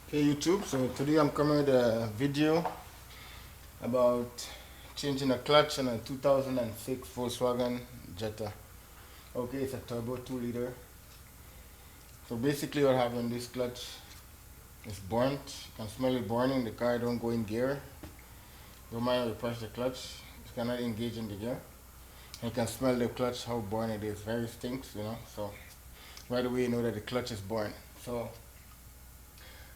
Hey YouTube, so today I'm coming with a video about changing a clutch on a 2006 Volkswagen Jetta. Okay, it's a turbo 2 liter. So basically what happened, this clutch is burnt. You can smell it burning, the car don't go in gear. Don't mind if you press the clutch, it cannot engage in the gear. And you can smell the clutch, how burnt it is, very stinks, you know. So right away you know that the clutch is burnt. So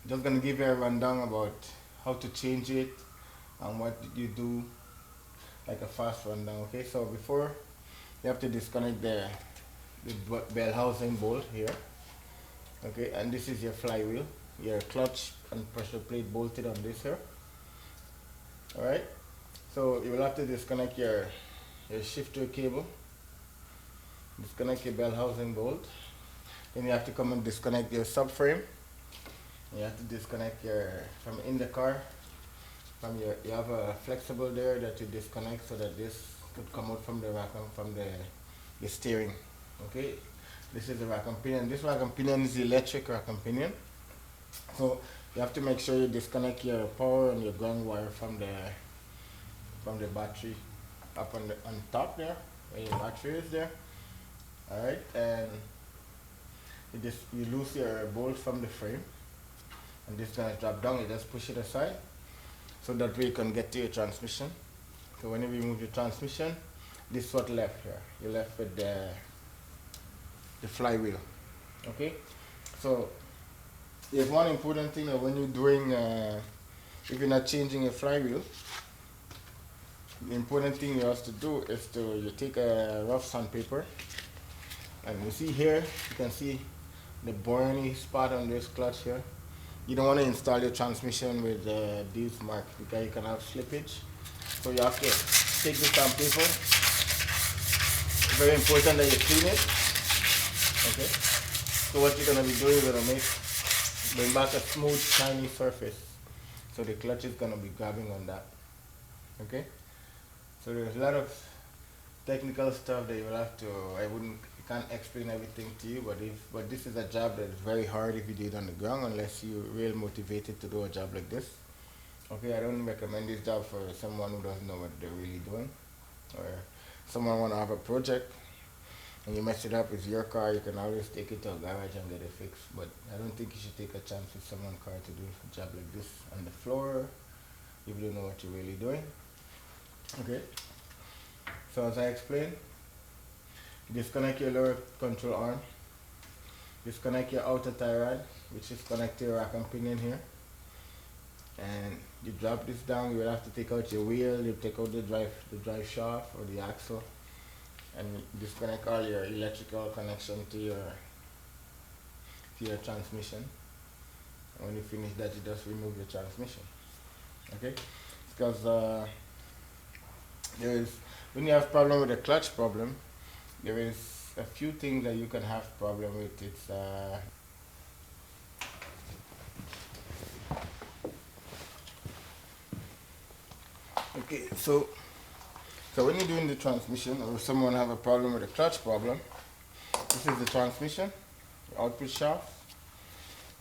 just gonna give you a rundown about how to change it and what you do, like a fast rundown. Okay, so before you have to disconnect the bell housing bolt here. Okay, and this is your flywheel, your clutch and pressure plate bolted on this here. All right, so you will have to disconnect your shifter cable, disconnect your bell housing bolt. Then you have to come and disconnect your subframe. You have to disconnect your from in the car. From your, you have a flexible there that you disconnect so that this could come out from the rack and from the steering. Okay, this is the rack and pinion. This rack and pinion is the electric rack and pinion. So you have to make sure you disconnect your power and your ground wire from the battery up on top there, where your battery is there. All right, and you lose your bolt from the frame, and this gonna drop down. You just push it aside, so that way you can get to your transmission. So when you remove your transmission, this is what left here. You're left with the flywheel. Okay, so there's one important thing that when you're doing, if you're not changing your flywheel, the important thing you have to do is you take a rough sandpaper, and you see here, you can see the burny spot on this clutch here. You don't want to install your transmission with these marks because you can have slippage. So you have to take the sandpaper. Very important that you clean it. Okay. So what you're gonna be doing is gonna bring back a smooth, shiny surface. So the clutch is gonna be grabbing on that. Okay. So there's a lot of technical stuff that you will have to. I can't explain everything to you, but this is a job that is very hard if you do it on the ground, unless you're real motivated to do a job like this. Okay, I don't recommend this job for someone who doesn't know what they're really doing, or someone want to have a project and you mess it up with your car. You can always take it to a garage and get it fixed. But I don't think you should take a chance with someone's car to do a job like this on the floor if you don't know what you're really doing. Okay. So as I explained, disconnect your lower control arm, disconnect your outer tie rod, which is connected to your rack and pinion here, and you drop this down. You will have to take out your wheel, you take out the drive shaft or the axle, and disconnect all your electrical connection to your transmission. And when you finish that, you just remove your transmission. Okay, because when you have problem with the clutch problem, there is a few things that you can have problem with. It's okay. So when you're doing the transmission, or someone have a problem with the clutch problem, this is the transmission, your output shaft.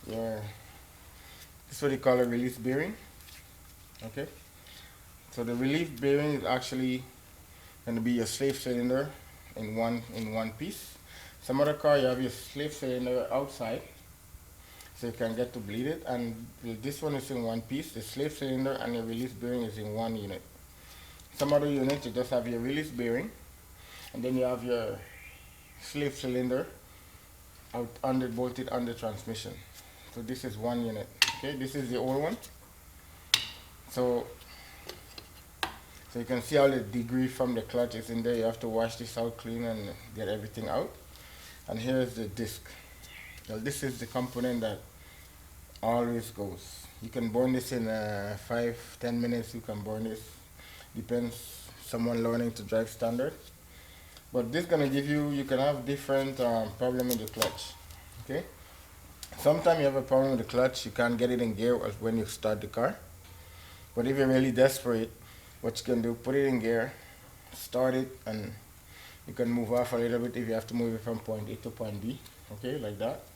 This is what they call a release bearing. Okay. So the release bearing is actually going to be your slave cylinder in one piece. Some other car you have your slave cylinder outside, so you can get to bleed it, and this one is in one piece. The slave cylinder and the release bearing is in one unit. Some other units you just have your release bearing, and then you have your slave cylinder bolted on the transmission. So this is one unit. Okay, this is the old one. So you can see all the debris from the clutch is in there. You have to wash this out clean and get everything out. And here is the disc. Now this is the component that always goes. You can burn this in 5-10 minutes. You can burn this. Depends someone learning to drive standard. But this gonna give you can have different problem with the clutch. Okay. Sometimes you have a problem with the clutch. You can't get it in gear when you start the car. But if you're really desperate, what you can do, put it in gear, start it, and you can move off a little bit if you have to move it from point A to point B, okay, like that.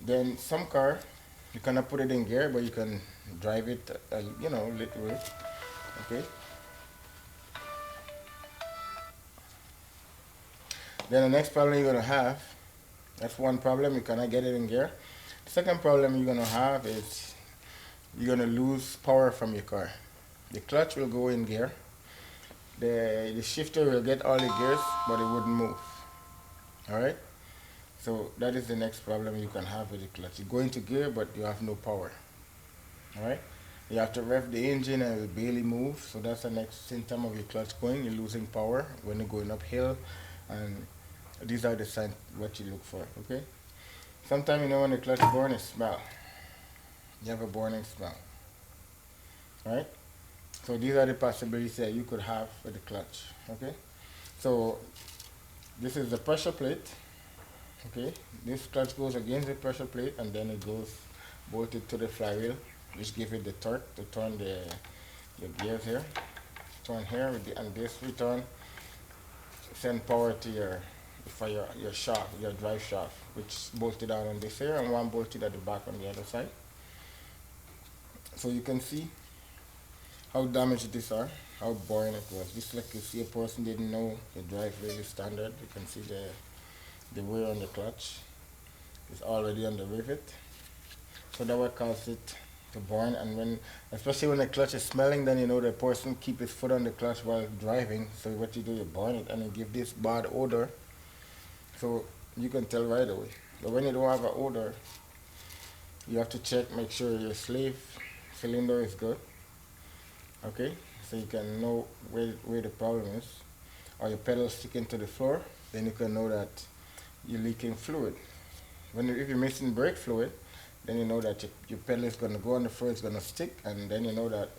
Then some car, You cannot put it in gear, but you can drive it, you know, literally. Okay. Then the next problem you're gonna have, that's one problem, you cannot get it in gear. The second problem you're gonna have is you're gonna lose power from your car. The clutch will go in gear. The shifter will get all the gears, but it wouldn't move. Alright? So that is the next problem you can have with the clutch. You go into gear, but you have no power. Alright? You have to rev the engine and it will barely move. So that's the next symptom of your clutch going. You're losing power when you're going uphill. And these are the signs what you look for. Okay? Sometimes you know when the clutch burn, it smell. You have a burning smell. Right? So these are the possibilities that you could have with the clutch. Okay? So this is the pressure plate. Okay? This clutch goes against the pressure plate and then it goes bolted to the flywheel, which gives it the torque to turn the gears here. Turn here with the, and this return send power to your shaft, your drive shaft, which is bolted out on this here and one bolted at the back on the other side. So you can see how damaged these are, how boring it was. Just like you see a person didn't know the drive really standard. You can see the wear on the clutch is already on the rivet. So that what caused it to burn, and when, especially when the clutch is smelling, then you know the person keep his foot on the clutch while driving. So what you do, you burn it and you give this bad odor. So you can tell right away. But when you don't have an odor, you have to check, make sure your slave cylinder is good. Okay, so you can know where the problem is. Or your pedal sticking to the floor, then you can know that you're leaking fluid. If you're missing brake fluid, then you know that your pedal is going to go on the floor, it's going to stick, and then you know that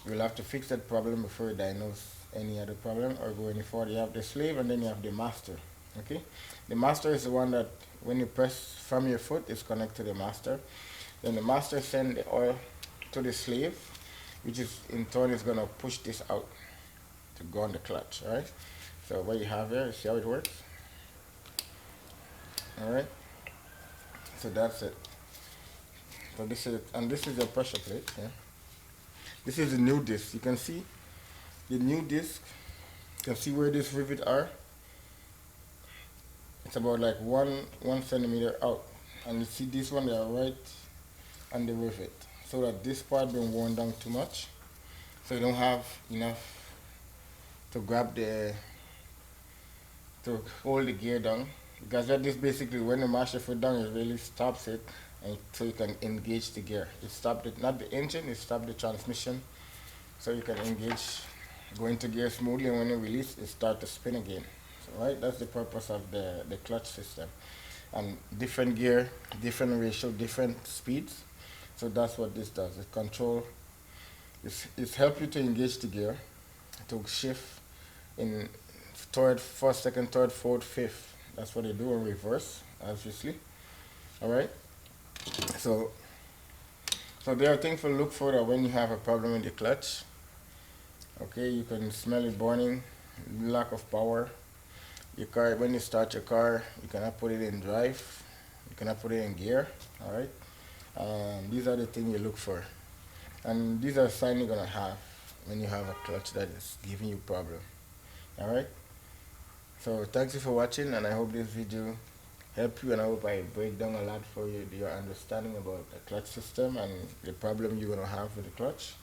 you'll have to fix that problem before you diagnose any other problem or go any further. You have the slave and then you have the master. Okay, the master is the one that when you press from your foot, it's connected to the master. Then the master sends the oil to the slave, which is in turn is going to push this out to go on the clutch. All right, so what you have here, see how it works. All right, so that's it. So this is it, and this is the pressure plate. Yeah, this is the new disc. You can see the new disc. You can see where this rivet are. It's about like one centimeter out, and you see this one, they are right on the rivet, so that this part been worn down too much, so you don't have enough to grab to hold the gear down, because that is basically when the mash your foot down, it really stops it, and so you can engage the gear. It stopped it, not the engine, it stopped the transmission, so you can engage, go into gear smoothly, and when you release, it start to spin again. So, right, that's the purpose of the clutch system. And different gear, different ratio, different speeds. So that's what this does. It control, it helps you to engage the gear, to shift in third, first, second, third, fourth, fifth. That's what they do in reverse, obviously. Alright? So there are things to look for that when you have a problem in the clutch. Okay, you can smell it burning, lack of power. Your car, when you start your car, you cannot put it in drive, you cannot put it in gear. Alright? These are the things you look for. And these are signs you're gonna have when you have a clutch that is giving you problem. Alright? So thanks you for watching, and I hope this video helped you, and I hope I break down a lot for you, your understanding about the clutch system and the problem you're gonna have with the clutch.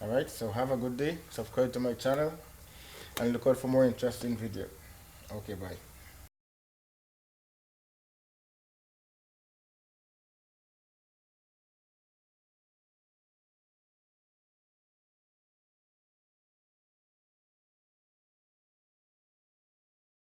Alright, so have a good day, subscribe to my channel, and look out for more interesting video. Okay, bye.